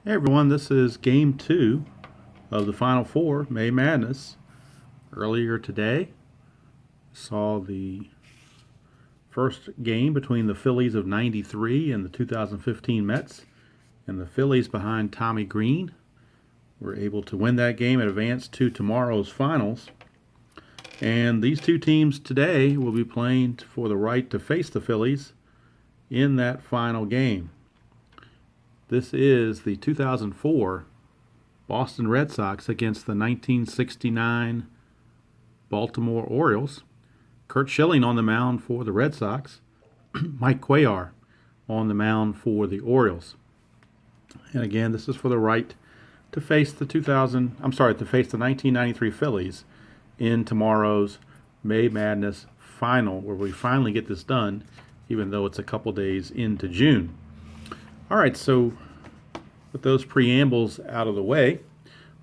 Hey everyone, this is game 2 of the Final Four, May Madness. Earlier today, saw the first game between the Phillies of '93 and the 2015 Mets, and the Phillies behind Tommy Green were able to win that game and advance to tomorrow's finals. And these two teams today will be playing for the right to face the Phillies in that final game. This is the 2004 Boston Red Sox against the 1969 Baltimore Orioles. Curt Schilling on the mound for the Red Sox, Mike Cuellar on the mound for the Orioles. And again, this is for the right to face the 1993 Phillies in tomorrow's May Madness final, where we finally get this done, even though it's a couple days into June. All right, so with those preambles out of the way,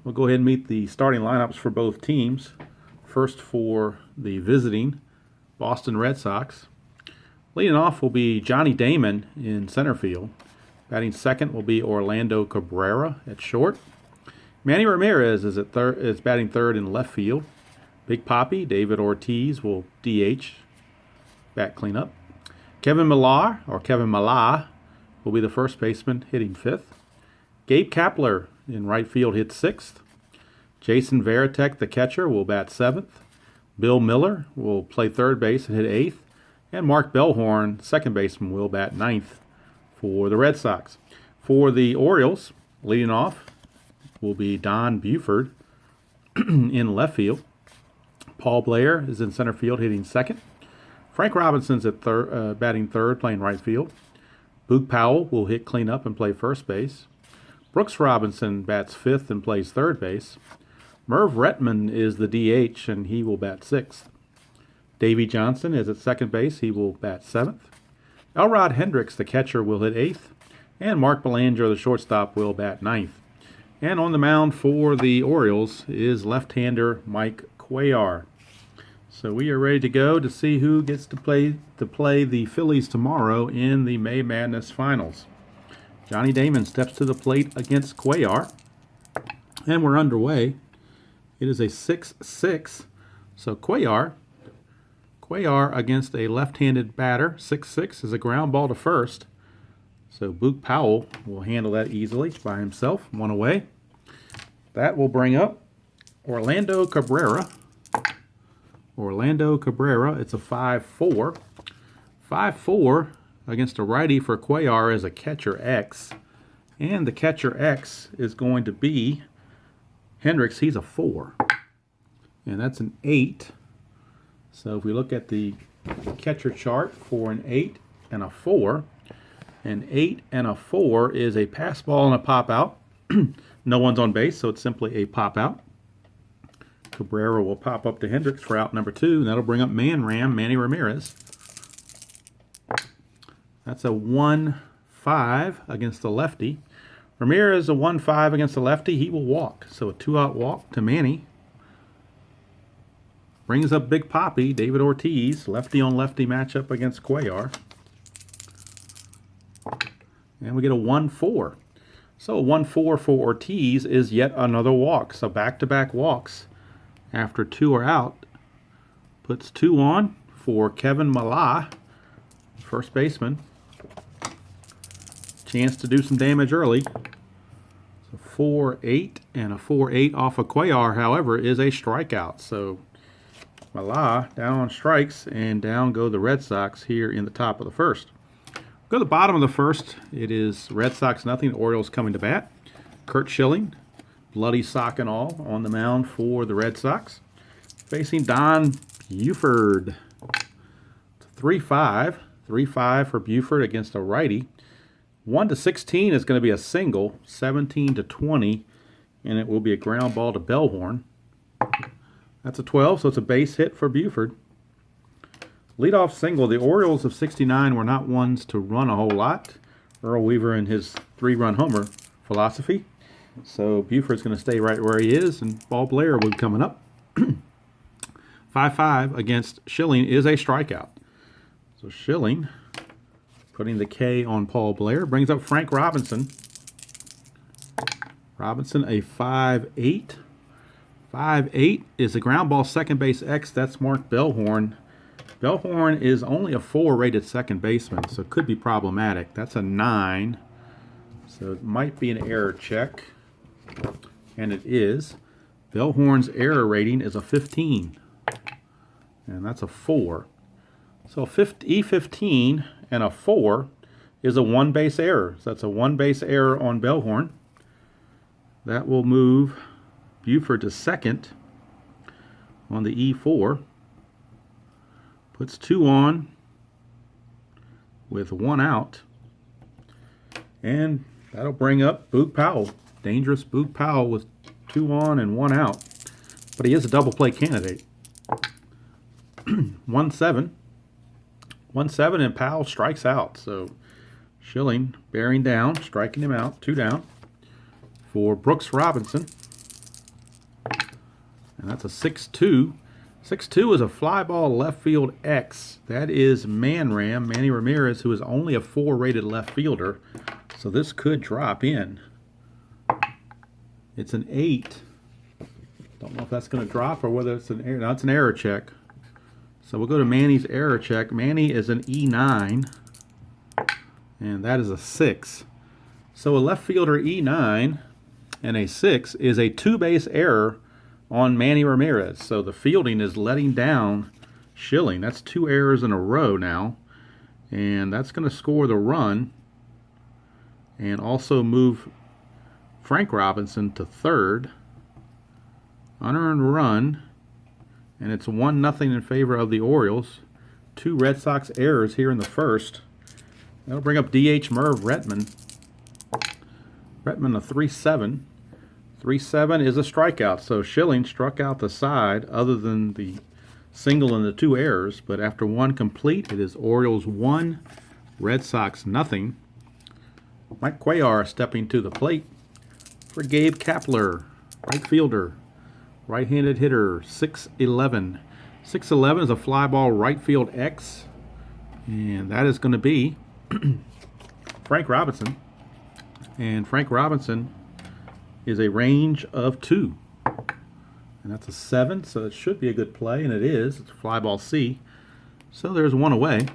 we'll go ahead and meet the starting lineups for both teams. First, for the visiting Boston Red Sox, leading off will be Johnny Damon in center field. Batting second will be Orlando Cabrera at short. Manny Ramirez is batting third in left field. Big Papi, David Ortiz, will DH, bat cleanup. Kevin Millar will be the first baseman, hitting fifth. Gabe Kapler in right field hits sixth. Jason Varitek, the catcher, will bat seventh. Bill Miller will play third base and hit eighth. And Mark Bellhorn, second baseman, will bat ninth for the Red Sox. For the Orioles, leading off will be Don Buford in left field. Paul Blair is in center field, hitting second. Frank Robinson's at batting third, playing right field. Boog Powell will hit cleanup and play first base. Brooks Robinson bats fifth and plays third base. Merv Retman is the DH, and he will bat sixth. Davey Johnson is at second base. He will bat seventh. Elrod Hendricks, the catcher, will hit eighth. And Mark Belanger, the shortstop, will bat ninth. And on the mound for the Orioles is left-hander Mike Cuellar. So we are ready to go to see who gets to play the Phillies tomorrow in the May Madness Finals. Johnny Damon steps to the plate against Cuellar, and we're underway. It is a 6-6. So Cuellar against a left-handed batter. 6-6 is a ground ball to first. So Boog Powell will handle that easily by himself. One away. That will bring up Orlando Cabrera. It's a 5-4. 5-4 against a righty for Cuellar is a catcher X. And the catcher X is going to be Hendricks. He's a 4. And that's an 8. So if we look at the catcher chart for an 8 and a 4, an 8 and a 4 is a pass ball and a pop out. No one's on base, so it's simply a pop out. Cabrera will pop up to Hendricks for out number 2, and that'll bring up Manny Ramirez. That's a 1-5 against the lefty. Ramirez, a 1-5 against the lefty. He will walk. So a 2-out walk to Manny. Brings up Big Papi, David Ortiz, lefty-on-lefty matchup against Cuellar. And we get a 1-4. So a 1-4 for Ortiz is yet another walk. So back-to-back walks after 2 are out. Puts 2 on for Kevin Millar, first baseman. Chance to do some damage early. So 4-8 and a 4-8 off of Cuellar, however, is a strikeout. So Millar down on strikes, and down go the Red Sox here in the top of the first. Go to the bottom of the first. It is Red Sox nothing, Orioles coming to bat. Curt Schilling, bloody sock and all, on the mound for the Red Sox. Facing Don Buford. 3-5. 3-5 for Buford against a righty. 1-16 is going to be a single. 17-20, and it will be a ground ball to Bellhorn. That's a 12, so it's a base hit for Buford. Leadoff single. The Orioles of '69 were not ones to run a whole lot. Earl Weaver and his 3-run homer philosophy. So Buford's going to stay right where he is, and Paul Blair will be coming up. 5-5 against Schilling is a strikeout. So Schilling, putting the K on Paul Blair, brings up Frank Robinson. Robinson, a 5-8. 5-8 is a ground ball second base X. That's Mark Bellhorn. Bellhorn is only a 4 rated second baseman, so it could be problematic. That's a 9. So it might be an error check. And it is. Bellhorn's error rating is a 15. And that's a 4. So E15 and a 4 is a 1 base error. So that's a 1 base error on Bellhorn. That will move Buford to second on the E4. Puts 2 on with 1 out. And that'll bring up Boog Powell. Dangerous Boog Powell with 2 on and 1 out. But he is a double play candidate. 1-7. 1-7 and Powell strikes out. So Schilling bearing down, striking him out. 2 down for Brooks Robinson. And that's a 6-2. 6-2 is a fly ball left field X. That is Manny Ramirez, who is only a 4 rated left fielder. So this could drop in. It's an 8. Don't know if that's going to drop or whether it's an error. No, it's an error check. So we'll go to Manny's error check. Manny is an E9. And that is a 6. So a left fielder E9 and a 6 is a 2 base error on Manny Ramirez. So the fielding is letting down Schilling. That's 2 errors in a row now. And that's going to score the run and also move Frank Robinson to third. Unearned run. And it's 1-0 in favor of the Orioles. 2 Red Sox errors here in the first. That'll bring up DH Merv Retman. Retman a 3-7. 3-7 is a strikeout. So Schilling struck out the side other than the single and the 2 errors. But after 1 complete, it is Orioles 1, Red Sox 0. Mike Cuellar stepping to the plate for Gabe Kapler, right fielder, right-handed hitter, 6'11". 6'11 is a fly ball right field X. And that is going to be Frank Robinson. And Frank Robinson is a range of 2. And that's a 7, so it should be a good play, and it is. It's a fly ball C. So there's 1 away.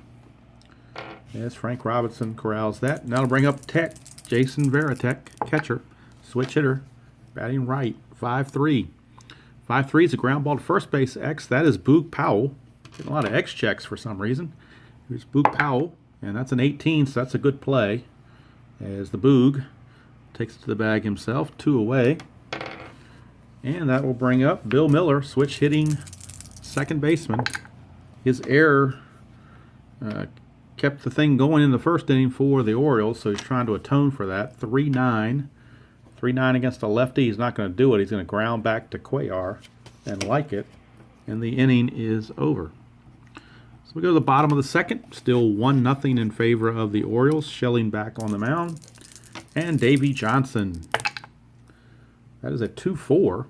As Frank Robinson corrals that. Now that'll bring up Tech, Jason Varitek, catcher, switch hitter, batting right, 5-3. 5-3 is a ground ball to first base X. That is Boog Powell. Getting a lot of X checks for some reason. Here's Boog Powell, and that's an 18, so that's a good play. As the Boog takes it to the bag himself, 2 away. And that will bring up Bill Miller, switch hitting second baseman. His error kept the thing going in the first inning for the Orioles, so he's trying to atone for that. 3-9. 3-9 against a lefty. He's not going to do it. He's going to ground back to Cuellar and like it. And the inning is over. So we go to the bottom of the second. Still 1-0 in favor of the Orioles. Schilling back on the mound. And Davey Johnson. That is a 2-4.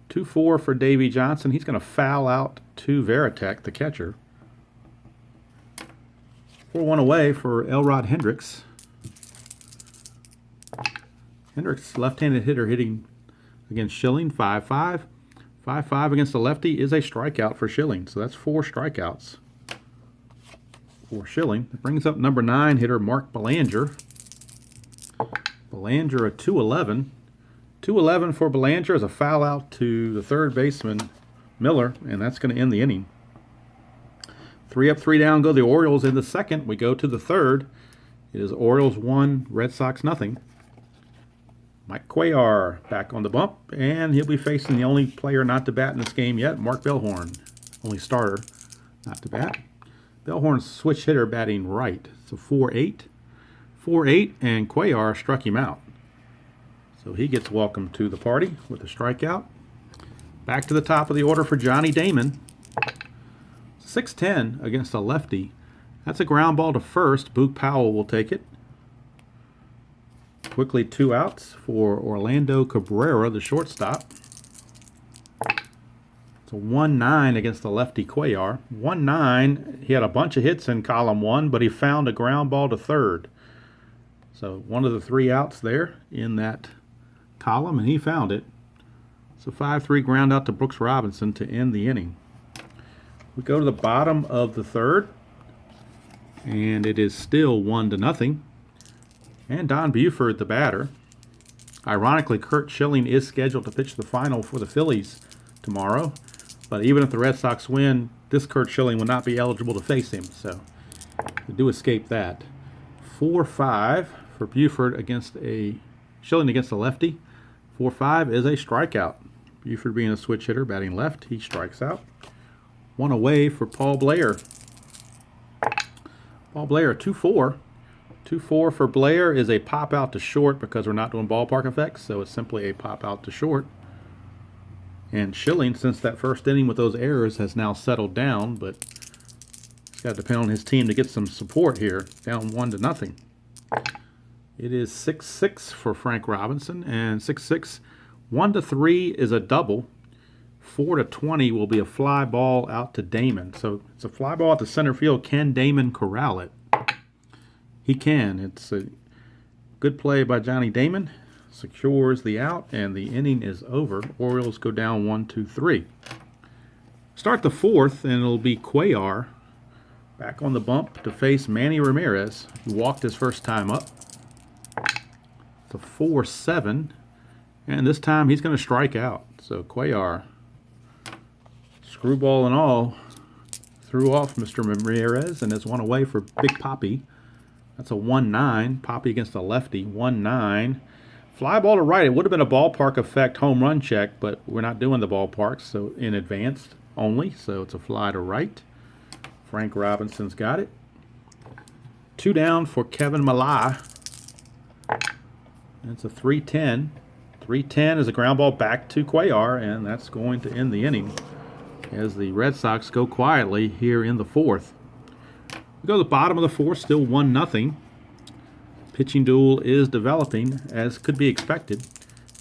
2-4 for Davey Johnson. He's going to foul out to Varitek, the catcher. 4-1 away for Elrod Hendricks. Hendricks, left-handed hitter, hitting against Schilling, 5-5. 5-5 against a lefty is a strikeout for Schilling. So that's 4 strikeouts for Schilling. That brings up number 9 hitter Mark Belanger. Belanger a 2-11. 2-11 for Belanger is a foul out to the third baseman Miller, and that's going to end the inning. 3 up, 3 down go the Orioles in the second. We go to the third. It is Orioles 1, Red Sox 0. Mike Cuellar back on the bump, and he'll be facing the only player not to bat in this game yet, Mark Bellhorn. Only starter not to bat. Bellhorn's switch hitter batting right. So 4-8. 4-8, and Cuellar struck him out. So he gets welcome to the party with a strikeout. Back to the top of the order for Johnny Damon. 6-10 against a lefty. That's a ground ball to first. Boog Powell will take it. Quickly 2 outs for Orlando Cabrera, the shortstop. It's a 1-9 against the lefty Cuellar. 1-9, he had a bunch of hits in column 1, but he found a ground ball to third. So one of the 3 outs there in that column, and he found it. So 5-3 ground out to Brooks Robinson to end the inning. We go to the bottom of the third, and it is still 1-0. And Don Buford, the batter. Ironically, Curt Schilling is scheduled to pitch the final for the Phillies tomorrow. But even if the Red Sox win, this Curt Schilling will not be eligible to face him. So we do escape that. 4-5 for Buford against Schilling against a lefty. 4-5 is a strikeout. Buford being a switch hitter, batting left, he strikes out. 1 away for Paul Blair. Paul Blair, 2-4. 2-4 for Blair is a pop out to short because we're not doing ballpark effects, so it's simply a pop out to short. And Schilling, since that first inning with those errors, has now settled down, but it's got to depend on his team to get some support here. Down 1-0. It is 6-6 for Frank Robinson, and 6-6. 1-3 is a double. 4-20 will be a fly ball out to Damon. So it's a fly ball out to center field. Can Damon corral it? He can. It's a good play by Johnny Damon. Secures the out, and the inning is over. Orioles go down 1-2-3. Start the fourth, and it'll be Cuellar back on the bump to face Manny Ramirez, who walked his first time up. It's a 4-7, and this time he's going to strike out. So Cuellar, screwball and all, threw off Mr. Ramirez and has one away for Big Poppy. That's a 1-9. Poppy against a lefty. 1-9. Fly ball to right. It would have been a ballpark effect home run check, but we're not doing the ballparks, so in advanced only. So it's a fly to right. Frank Robinson's got it. 2 down for Kevin Millar. It's a 3-10. 3-10 is a ground ball back to Cuellar, and that's going to end the inning as the Red Sox go quietly here in the fourth. We go to the bottom of the fourth, still 1-0. Pitching duel is developing, as could be expected.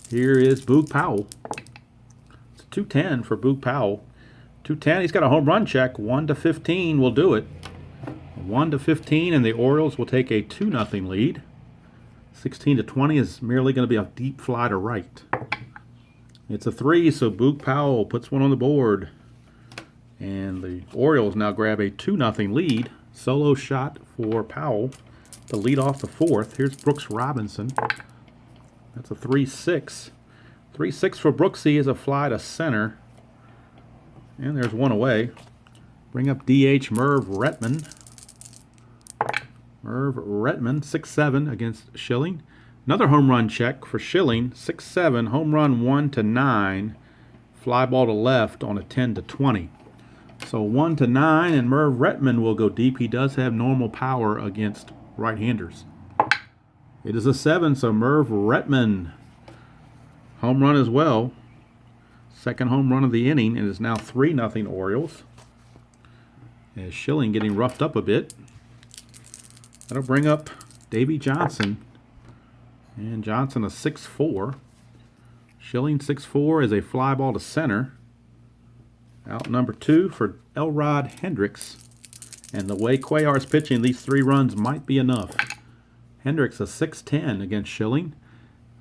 Here is Boog Powell. It's 2-10 for Boog Powell. 2-10, he's got a home run check. 1-15 will do it. 1-15, and the Orioles will take a 2-0 lead. 16-20 is merely going to be a deep fly to right. It's a 3, so Boog Powell puts one on the board. And the Orioles now grab a 2-0 lead. Solo shot for Powell to lead off the fourth. Here's Brooks Robinson. That's a 3-6. 3-6 for Brooksy is a fly to center. And there's one away. Bring up DH Merv Retman. Merv Retman, 6-7 against Schilling. Another home run check for Schilling. 6-7, home run 1-9. Fly ball to left on a 10-20. So 1-9, and Merv Retman will go deep. He does have normal power against right-handers. It is a 7, so Merv Retman, home run as well. Second home run of the inning, and is now 3-0 Orioles. As Schilling getting roughed up a bit. That'll bring up Davey Johnson. And Johnson a 6-4. Schilling 6-4 is a fly ball to center. Out number 2 for Elrod Hendricks. And the way Cuellar's pitching, these 3 runs might be enough. Hendricks a 6-10 against Schilling.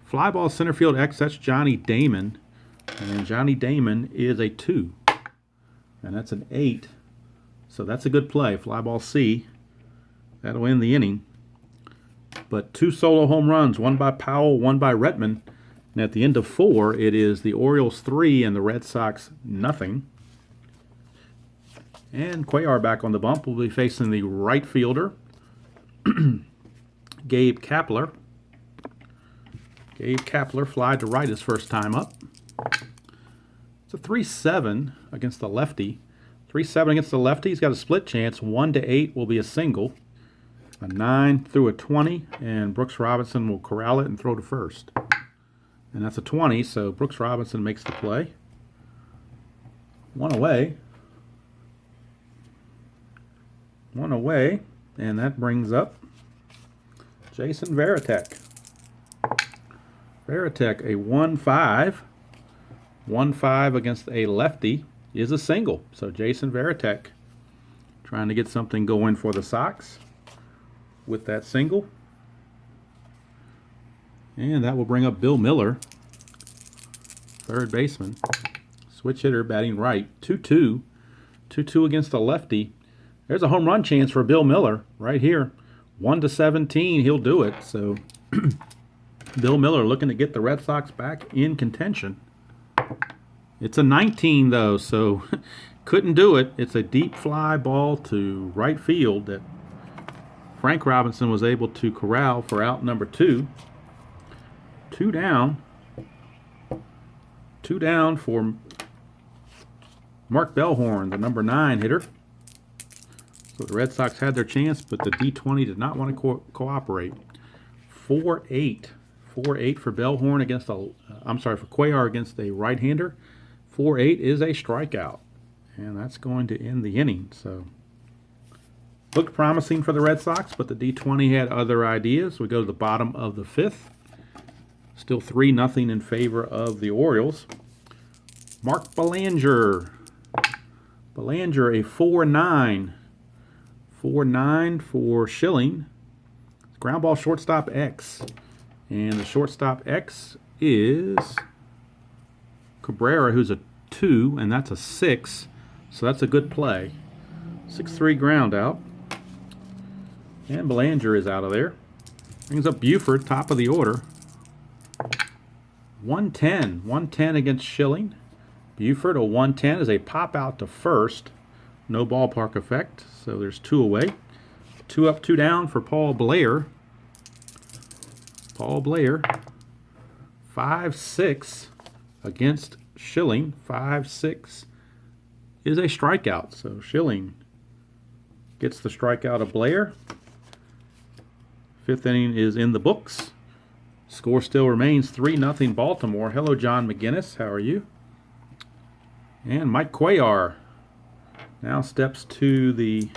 Fly ball center field X, that's Johnny Damon. And Johnny Damon is a 2. And that's an 8. So that's a good play. Fly ball C. That'll end the inning. But 2 solo home runs, one by Powell, one by Retman. And at the end of 4, it is the Orioles 3 and the Red Sox nothing. And Cuellar back on the bump will be facing the right fielder, Gabe Kapler. Gabe Kapler fly to right his first time up. It's a 3-7 against the lefty. 3-7 against the lefty. He's got a split chance. 1-8 will be a single. A 9 through a 20, and Brooks Robinson will corral it and throw to first. And that's a 20, so Brooks Robinson makes the play. 1 away. 1 away, and that brings up Jason Varitek. Varitek, a 1-5. 1-5 against a lefty is a single. So Jason Varitek trying to get something going for the Sox with that single. And that will bring up Bill Miller. third baseman. Switch hitter batting right. 2-2. 2-2 against the lefty. There's a home run chance for Bill Miller right here. 1-17, he'll do it. So Bill Miller looking to get the Red Sox back in contention. It's a 19 though, so couldn't do it. It's a deep fly ball to right field that Frank Robinson was able to corral for out number 2. 2 down. 2 down for Mark Bellhorn, the number 9 hitter. So the Red Sox had their chance, but the D20 did not want to cooperate. 4-8. 4-8 for Bellhorn against for Cuellar against a right-hander. 4-8 is a strikeout. And that's going to end the inning. So looked promising for the Red Sox, but the D20 had other ideas. We go to the bottom of the 5th. Still 3-0 in favor of the Orioles. Mark Belanger. Belanger, a 4-9. 4-9 for Schilling. Ground ball shortstop X. And the shortstop X is Cabrera, who's a 2, and that's a 6. So that's a good play. 6-3 ground out. And Belanger is out of there. Brings up Buford, top of the order. 110. 110 against Schilling. Buford, a 110 is a pop out to first. No ballpark effect, so there's 2 away. 2 up, 2 down for Paul Blair. Paul Blair, 5-6 against Schilling. 5-6 is a strikeout, so Schilling gets the strikeout of Blair. 5th inning is in the books. Score still remains 3-0 Baltimore. Hello, John McGinnis. How are you? And Mike Cuellar now steps to the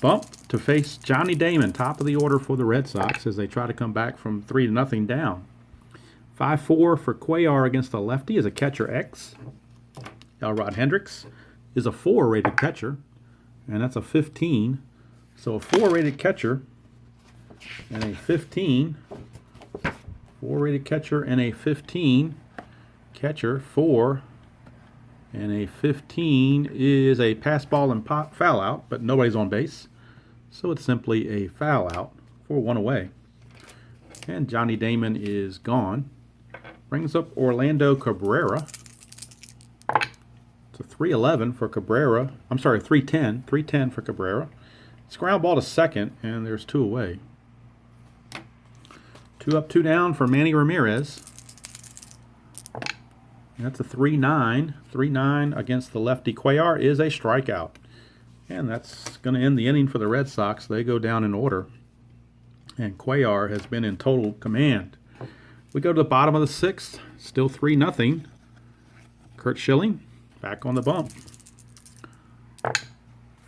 bump to face Johnny Damon, top of the order for the Red Sox as they try to come back from 3-0 down. 5-4 for Cuellar against the lefty is a catcher X. Elrod Hendricks is a 4-rated catcher, and that's a 15. So a 4-rated catcher and a 15. 4-rated catcher and a 15. Catcher 4 and a 15 is a pass ball and foul out, but nobody's on base. So it's simply a foul out for 1 away. And Johnny Damon is gone. Brings up Orlando Cabrera. It's a 3-11 for Cabrera. I'm sorry, 3-10. 3-10 for Cabrera. It's ground ball to second, and there's 2 away. 2 up, 2 down for Manny Ramirez. And that's a 3-9. 3-9 against the lefty. Cuellar is a strikeout. And that's going to end the inning for the Red Sox. They go down in order. And Cuellar has been in total command. We go to the bottom of the 6th. Still 3-0. Curt Schilling back on the bump.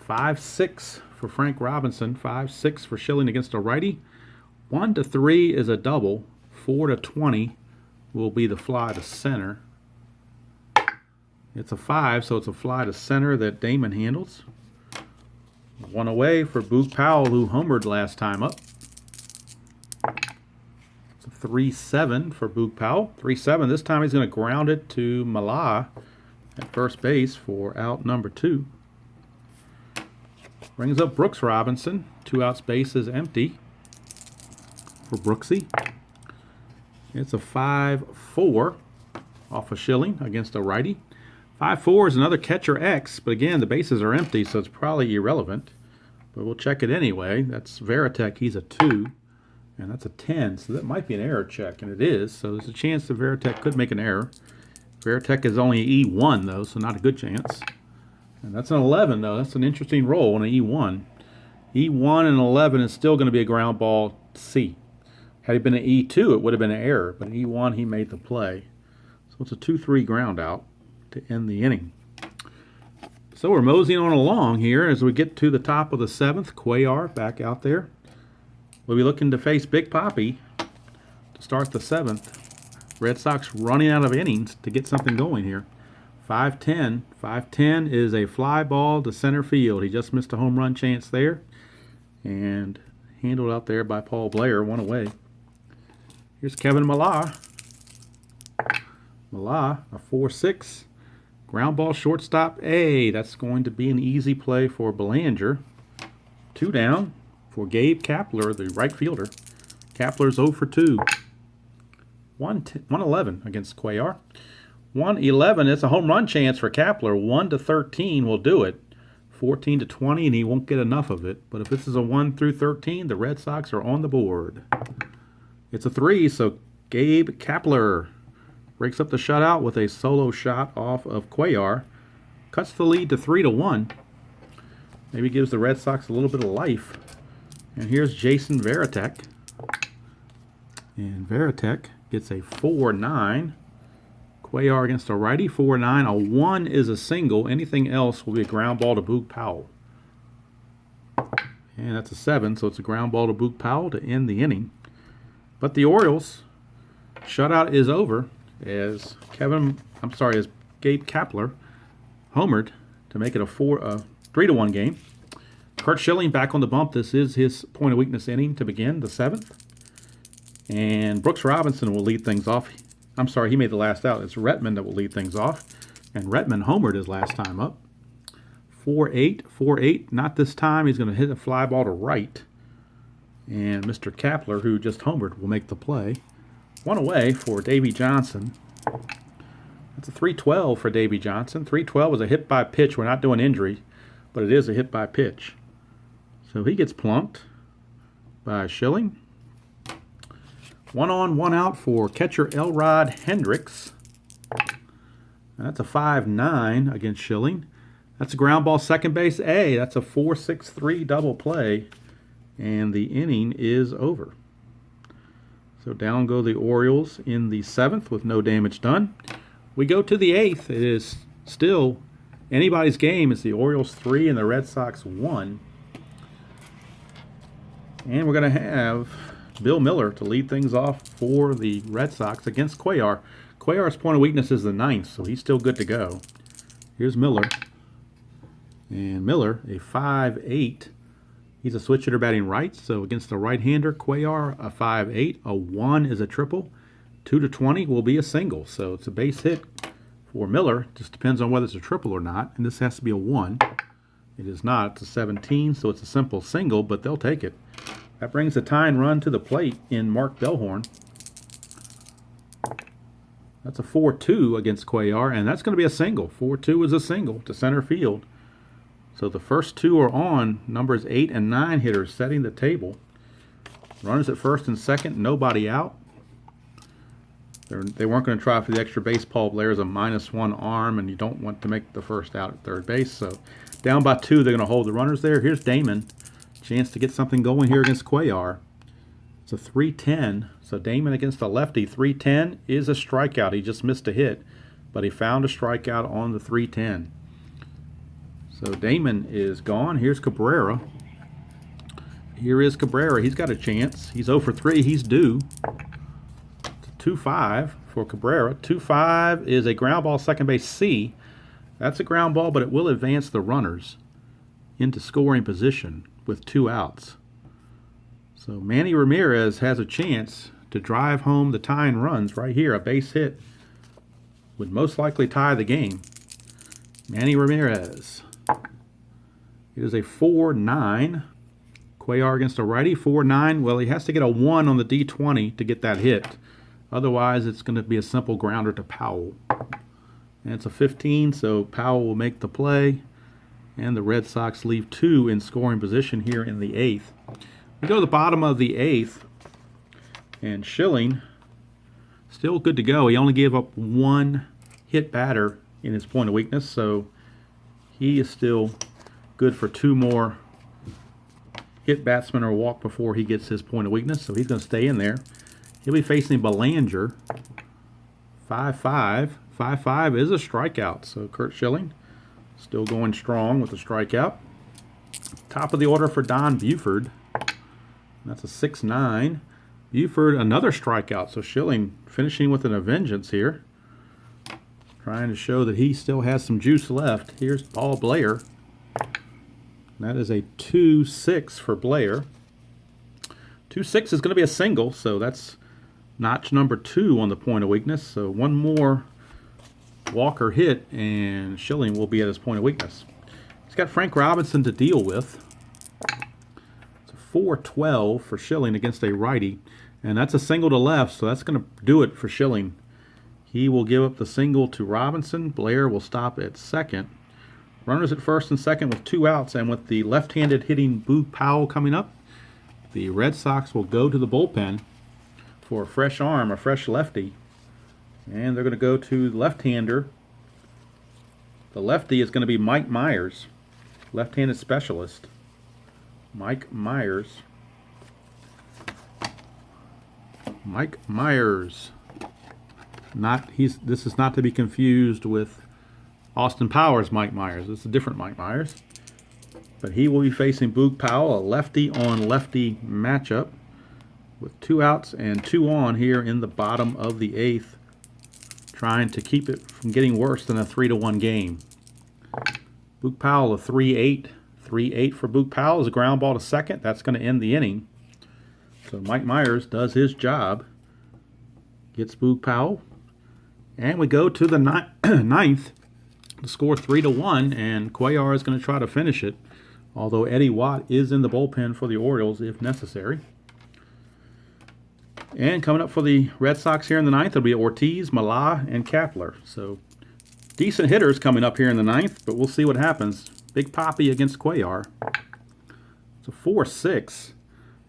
5-6 for Frank Robinson. 5-6 for Schilling against a righty. 1-3 is a double. 4-20 will be the fly to center. It's a 5, so it's a fly to center that Damon handles. 1 away for Boog Powell, who homered last time up. It's a 3-7 for Boog Powell. 3-7. This time he's going to ground it to Mala at first base for out number 2. Brings up Brooks Robinson. 2 outs, base is empty for Brooksy. It's a 5-4 off of Schilling against a righty. 5-4 is another catcher X, but again, the bases are empty, so it's probably irrelevant. But we'll check it anyway. That's Varitek. He's a 2, and that's a 10, so that might be an error check, and it is. So there's a chance that Varitek could make an error. Varitek is only E1, though, so not a good chance. And that's an 11, though. That's an interesting roll on an E1. E1 and 11 is still going to be a ground ball C. Had it been an E2, it would have been an error, but an E1, he made the play. So it's a 2-3 ground out to end the inning. So we're moseying on along here as we get to the top of the 7th. Cuellar back out there. We'll be looking to face Big Papi to start the 7th. Red Sox running out of innings to get something going here. 5-10. 5-10 is a fly ball to center field. He just missed a home run chance there. And handled out there by Paul Blair, 1 away. Here's Kevin Millar. Mala, a 4-6. Ground ball shortstop A. That's going to be an easy play for Belanger. 2 down for Gabe Kapler, the right fielder. Kapler's 0 for 2. 111 against Cuellar. 111 is a home run chance for Kapler. 1-13 will do it. 14-20, and he won't get enough of it. But if this is a 1-13, the Red Sox are on the board. It's a 3, so Gabe Kapler breaks up the shutout with a solo shot off of Cuellar. Cuts the lead to 3-1. Maybe gives the Red Sox a little bit of life. And here's Jason Varitek. And Varitek gets a 4-9. Cuellar against a righty, 4-9. A 1 is a single. Anything else will be a ground ball to Boog Powell. And that's a 7, so it's a ground ball to Boog Powell to end the inning. But the Orioles shutout is over as as Gabe Kapler homered to make it a 3-1 game. Curt Schilling back on the bump. This is his point of weakness inning to begin, the 7th. And Brooks Robinson will lead things off. I'm sorry, he made the last out. It's Retman that will lead things off. And Retman homered his last time up. 4-8. Not this time. He's going to hit a fly ball to right. And Mr. Kapler, who just homered, will make the play. 1 away for Davey Johnson. That's a 3-12 for Davey Johnson. 3-12 is a hit by pitch. We're not doing injury, but it is a hit by pitch. So he gets plunked by Schilling. 1 on, 1 out for catcher Elrod Hendricks. And that's a 5-9 against Schilling. That's a ground ball second base A. That's a 4-6-3 double play. And the inning is over. So down go the Orioles in the 7th with no damage done. We go to the 8th. It is still anybody's game. It's the Orioles 3 and the Red Sox 1. And we're going to have Bill Miller to lead things off for the Red Sox against Cuellar. Cuellar's point of weakness is the 9th, so he's still good to go. Here's Miller. And Miller, a 5-8. He's a switch hitter batting right, so against the right-hander, Cuellar, a 5-8. A 1 is a triple. 2-20 will be a single, so it's a base hit for Miller. Just depends on whether it's a triple or not, and this has to be a 1. It is not. It's a 17, so it's a simple single, but they'll take it. That brings the tying run to the plate in Mark Bellhorn. That's a 4-2 against Cuellar, and that's going to be a single. 4-2 is a single to center field. So the first 2 are on. Numbers 8 and 9 hitters setting the table. Runners at first and second, nobody out. They weren't going to try for the extra base. Paul Blair's a -1 arm, and you don't want to make the first out at third base. So down by 2, they're going to hold the runners there. Here's Damon. Chance to get something going here against Cuellar. It's a 3-10. So Damon against a lefty. 3-10 is a strikeout. He just missed a hit, but he found a strikeout on the 3-10. So Damon is gone. Here's Cabrera. Here is Cabrera. He's got a chance. He's 0 for 3. He's due. 2-5 for Cabrera. 2-5 is a ground ball second base C. That's a ground ball, but it will advance the runners into scoring position with 2 outs. So Manny Ramirez has a chance to drive home the tying runs right here. A base hit would most likely tie the game. Manny Ramirez. It is a 4-9. Cuellar against a righty, 4-9. Well, he has to get a 1 on the D20 to get that hit. Otherwise, it's going to be a simple grounder to Powell. And it's a 15, so Powell will make the play. And the Red Sox leave 2 in scoring position here in the 8th. We go to the bottom of the 8th. And Schilling, still good to go. He only gave up 1 hit batter in his point of weakness, so he is still good for 2 more hit batsmen or walk before he gets his point of weakness, so he's going to stay in there. He'll be facing Belanger. 5-5. 5-5 is a strikeout, so Curt Schilling still going strong with the strikeout. Top of the order for Don Buford. That's a 6-9. Buford, another strikeout, so Schilling finishing with a vengeance here. Trying to show that he still has some juice left. Here's Paul Blair. That is a 2-6 for Blair. 2-6 is going to be a single, so that's notch number 2 on the point of weakness. So 1 more Walker hit, and Schilling will be at his point of weakness. He's got Frank Robinson to deal with. It's a 4-12 for Schilling against a righty, and that's a single to left, so that's going to do it for Schilling. He will give up the single to Robinson. Blair will stop at second. Runners at first and second with 2 outs, and with the left-handed hitting Boog Powell coming up, the Red Sox will go to the bullpen for a fresh arm, a fresh lefty. And they're going to go to the left-hander. The lefty is going to be Mike Myers, left-handed specialist. Mike Myers. Mike Myers. This is not to be confused with Austin Powers Mike Myers. This is a different Mike Myers. But he will be facing Boog Powell, a lefty-on-lefty matchup with 2 outs and 2 on here in the bottom of the 8th, trying to keep it from getting worse than a 3-1 game. Boog Powell, a 3-8. 3-8 for Boog Powell is a ground ball to second. That's going to end the inning. So Mike Myers does his job, gets Boog Powell. And we go to the 9th. The score 3-1, and Cuellar is going to try to finish it, although Eddie Watt is in the bullpen for the Orioles if necessary. And coming up for the Red Sox here in the 9th will be Ortiz, Mala, and Kapler. So decent hitters coming up here in the 9th, but we'll see what happens. Big Papi against Cuellar. It's a 4-6.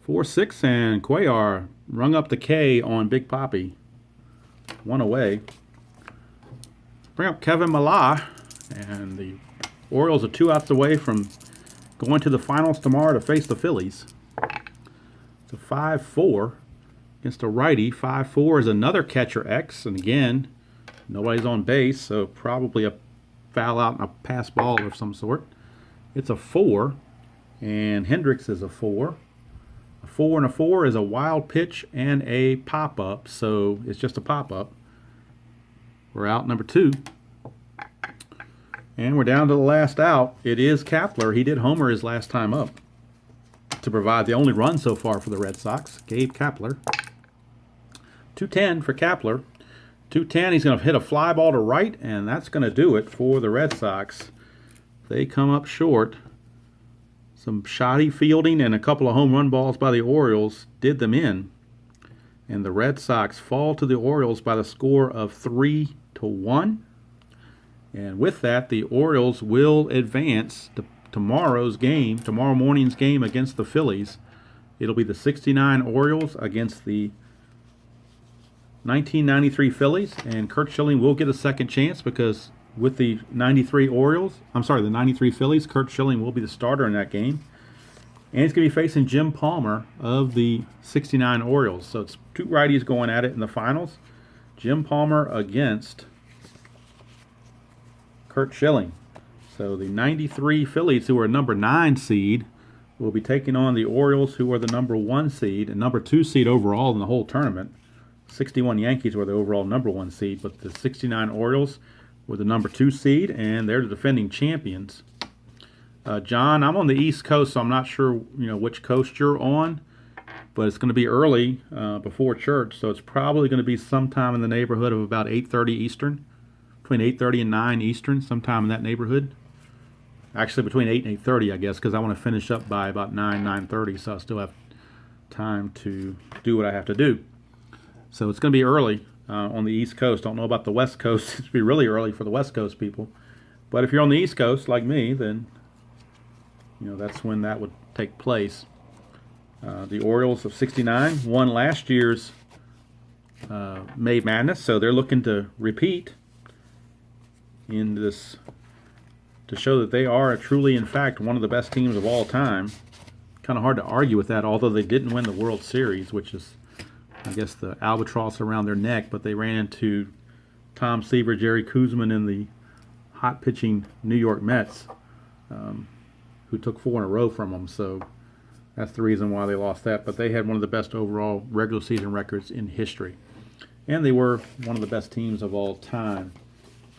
4-6, and Cuellar rung up the K on Big Papi. 1 away. Bring up Kevin Mala, and the Orioles are 2 outs away from going to the finals tomorrow to face the Phillies. It's a 5-4 against a righty. 5-4 is another catcher X, and again, nobody's on base, so probably a foul out and a pass ball of some sort. It's a 4, and Hendricks is a 4. A 4 and a 4 is a wild pitch and a pop-up, so it's just a pop-up. We're out number 2. And we're down to the last out. It is Kapler. He did homer his last time up to provide the only run so far for the Red Sox. Gabe Kapler. 210 for Kapler. 210, he's going to hit a fly ball to right, and that's going to do it for the Red Sox. They come up short. Some shoddy fielding and a couple of home run balls by the Orioles did them in. And the Red Sox fall to the Orioles by the score of 3-1. And with that, the Orioles will advance to tomorrow morning's game against the Phillies. It'll be the 69 Orioles against the 1993 Phillies, and Curt Schilling will get a second chance because with the 93 Phillies, Curt Schilling will be the starter in that game. And he's going to be facing Jim Palmer of the 69 Orioles. So it's 2 righties going at it in the finals. Jim Palmer against Curt Schilling. So the 93 Phillies, who are number 9 seed, will be taking on the Orioles, who are the number 1 seed and number 2 seed overall in the whole tournament. 61 Yankees were the overall number 1 seed, but the 69 Orioles were the number 2 seed, and they're the defending champions. John, I'm on the East Coast, so I'm not sure which coast you're on, but it's going to be early before church, so it's probably going to be sometime in the neighborhood of about 8:30 Eastern, between 8:30 and 9 Eastern, sometime in that neighborhood. Actually, between 8 and 8:30, I guess, because I want to finish up by about 9:30, so I still have time to do what I have to do. So it's going to be early on the East Coast. Don't know about the West Coast. It's going to be really early for the West Coast people. But if you're on the East Coast, like me, then that's when that would take place. The Orioles of 69 won last year's May Madness, so they're looking to repeat in this to show that they are truly, in fact, one of the best teams of all time. Kind of hard to argue with that, although they didn't win the World Series, which is, I guess, the albatross around their neck, but they ran into Tom Seaver, Jerry Koosman, and the hot pitching New York Mets, who took 4 in a row from them. So that's the reason why they lost that. But they had one of the best overall regular season records in history. And they were one of the best teams of all time.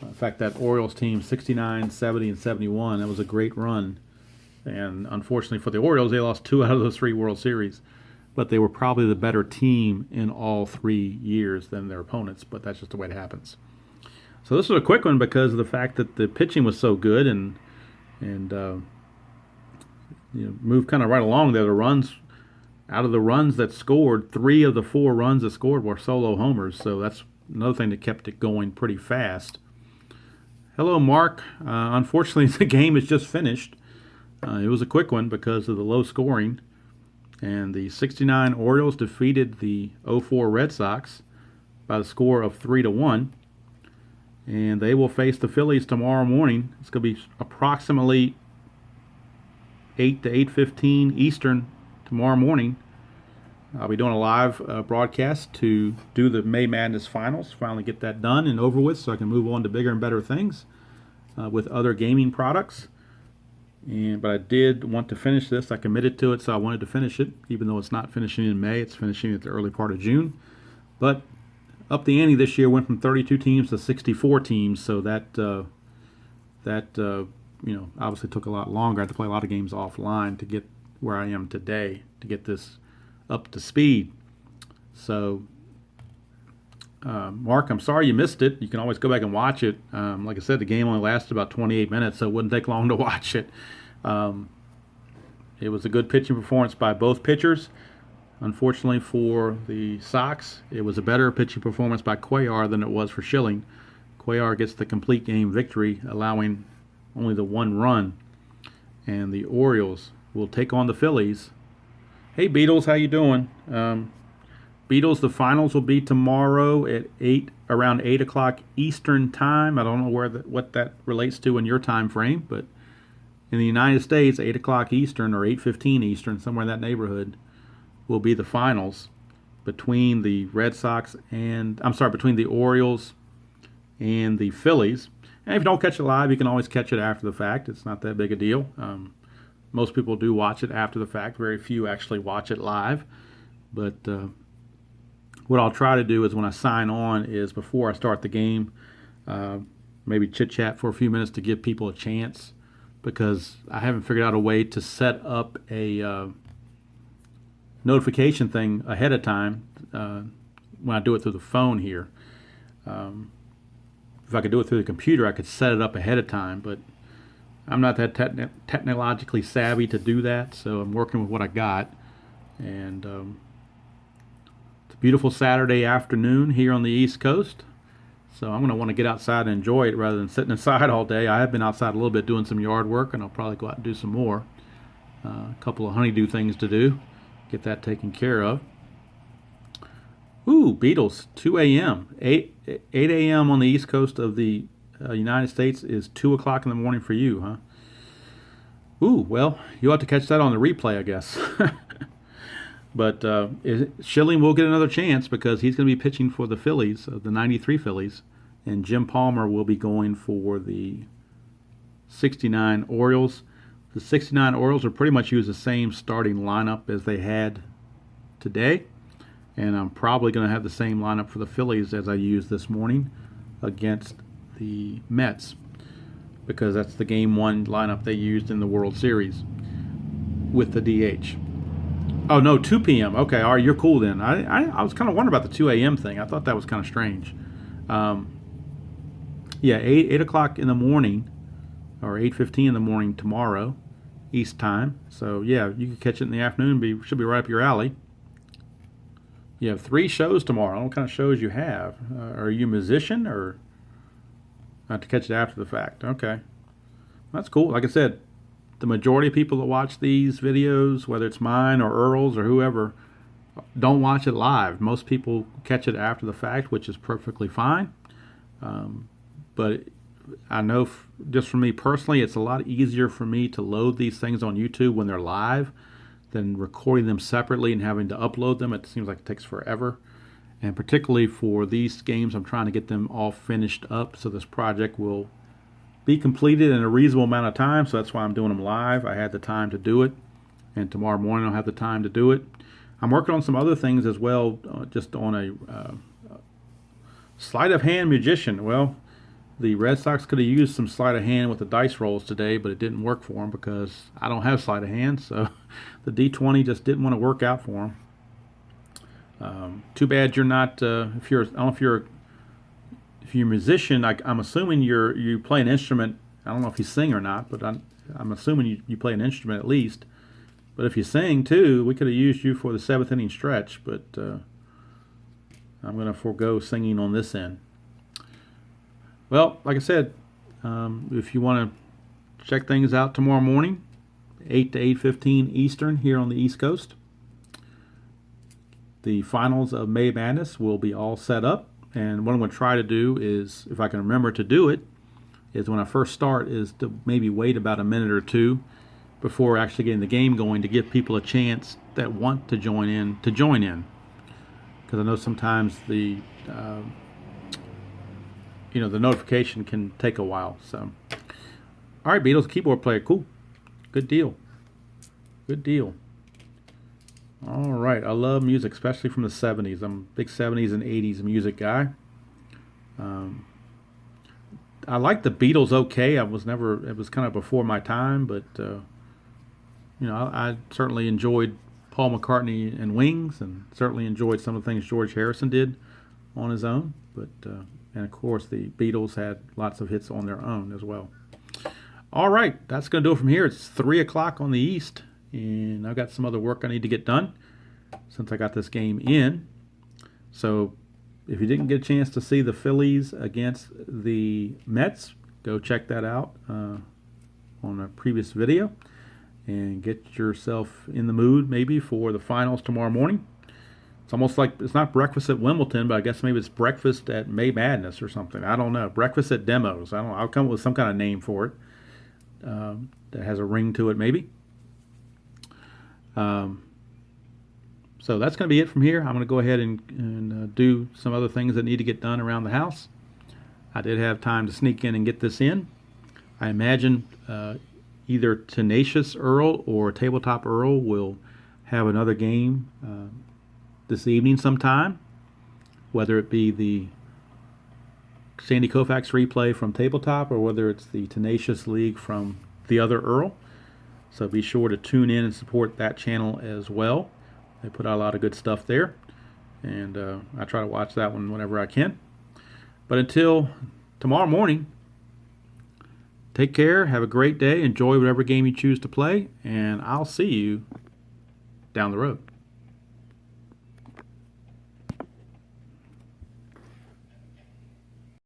In fact, that Orioles team, 69, 70, and 71, that was a great run. And unfortunately for the Orioles, they lost 2 out of those 3 World Series. But they were probably the better team in all 3 years than their opponents. But that's just the way it happens. So this was a quick one because of the fact that the pitching was so good and moved kind of right along there. The runs out of the runs that scored, 3 of the 4 runs that scored were solo homers. So that's another thing that kept it going pretty fast. Hello, Mark. Unfortunately, the game is just finished. It was a quick one because of the low scoring. And the 69 Orioles defeated the 04 Red Sox by the score of 3-1. And they will face the Phillies tomorrow morning. It's going to be approximately 8 to 8:15 Eastern tomorrow morning. I'll be doing a live broadcast to do the May Madness Finals. Finally get that done and over with so I can move on to bigger and better things with other gaming products. But I did want to finish this. I committed to it, so I wanted to finish it, even though it's not finishing in May. It's finishing at the early part of June. But up the ante this year, went from 32 teams to 64 teams, so that obviously took a lot longer. I had to play a lot of games offline to get where I am today, to get this up to speed. So, Mark, I'm sorry you missed it. You can always go back and watch it. Like I said, the game only lasted about 28 minutes, so it wouldn't take long to watch it. It was a good pitching performance by both pitchers. Unfortunately for the Sox, it was a better pitching performance by Cuellar than it was for Schilling. Cuellar gets the complete game victory, allowing only the 1 run. And the Orioles will take on the Phillies. Hey, Beatles, how you doing? Beatles, the finals will be tomorrow at around 8 o'clock Eastern time. I don't know what that relates to in your time frame, but in the United States, 8 o'clock Eastern or 8:15 Eastern, somewhere in that neighborhood, will be the finals between the between the Orioles and the Phillies. And if you don't catch it live, you can always catch it after the fact. It's not that big a deal. Most people do watch it after the fact. Very few actually watch it live. But what I'll try to do is when I sign on is before I start the game, maybe chit-chat for a few minutes to give people a chance, because I haven't figured out a way to set up a notification thing ahead of time when I do it through the phone here. If I could do it through the computer, I could set it up ahead of time, but I'm not that technologically savvy to do that, so I'm working with what I got. And it's a beautiful Saturday afternoon here on the East Coast, so I'm going to want to get outside and enjoy it rather than sitting inside all day. I have been outside a little bit doing some yard work, and I'll probably go out and do some more. A couple of honeydew things to do, get that taken care of. Ooh, Beatles, 2 a.m. 8 a.m. on the East Coast of the United States is 2 o'clock in the morning for you, huh? Ooh, well, you'll have to catch that on the replay, I guess. But Schilling will get another chance because he's going to be pitching for the Phillies, the 93 Phillies, and Jim Palmer will be going for the 69 Orioles. The 69 Orioles will pretty much use the same starting lineup as they had today, and I'm probably going to have the same lineup for the Phillies as I used this morning against the Mets, because that's the Game 1 lineup they used in the World Series with the DH. Oh, no, 2 p.m. Okay, all right, you're cool then. I was kind of wondering about the 2 a.m. thing. I thought that was kind of strange. Yeah, 8 o'clock in the morning, or 8:15 in the morning tomorrow, East time. So, yeah, you can catch it in the afternoon. Should be right up your alley. You have 3 shows tomorrow. What kind of shows you have? Are you a musician, or I have to catch it after the fact? Okay. That's cool. Like I said, the majority of people that watch these videos, whether it's mine or Earl's or whoever, don't watch it live. Most people catch it after the fact, which is perfectly fine. But I know just for me personally, it's a lot easier for me to load these things on YouTube when they're live than recording them separately and having to upload them. It seems like it takes forever. And particularly for these games, I'm trying to get them all finished up so this project will be completed in a reasonable amount of time. So that's why I'm doing them live. I had the time to do it, and tomorrow morning I'll have the time to do it. I'm working on some other things as well, just on a sleight of hand magician. Well, the Red Sox could have used some sleight of hand with the dice rolls today, but it didn't work for them because I don't have sleight of hand. So the D20 just didn't want to work out for them. Too bad you're not. I don't know if you're if you're a musician, I'm assuming you play an instrument. I don't know if you sing or not, but I'm assuming you play an instrument at least. But if you sing too, we could have used you for the seventh inning stretch. But I'm going to forego singing on this end. Well, like I said, if you want to check things out tomorrow morning, 8 to 8:15 Eastern here on the East Coast, the finals of May Madness will be all set up. And what I'm going to try to do is, if I can remember to do it, is when I first start is to maybe wait about a minute or two before actually getting the game going to give people a chance that want to join in. Because I know sometimes the the notification can take a while. So, all right, Beatles keyboard player, cool, good deal. All right, I love music, especially from the 70s. I'm a big 70s and 80s music guy. I like the Beatles okay. It was kind of before my time, but I certainly enjoyed Paul McCartney and Wings, and certainly enjoyed some of the things George Harrison did on his own. But and of course the Beatles had lots of hits on their own as well. All right, that's going to do it from here. It's 3 o'clock on the East, and I've got some other work I need to get done since I got this game in. So if you didn't get a chance to see the Phillies against the Mets, go check that out on a previous video and get yourself in the mood maybe for the finals tomorrow morning. It's almost like it's not breakfast at Wimbledon, but I guess maybe it's breakfast at May Madness or something. I don't know. Breakfast at Demos. I don't know. I'll come up with some kind of name for it that has a ring to it maybe. So that's going to be it from here. I'm going to go ahead and do some other things that need to get done around the house. I did have time to sneak in and get this in. I imagine either Tenacious Earl or Tabletop Earl will have another game this evening sometime, whether it be the Sandy Koufax replay from Tabletop or whether it's the Tenacious League from the other Earl. So be sure to tune in and support that channel as well. They put out a lot of good stuff there, and I try to watch that one whenever I can. But until tomorrow morning, take care, have a great day, enjoy whatever game you choose to play, and I'll see you down the road.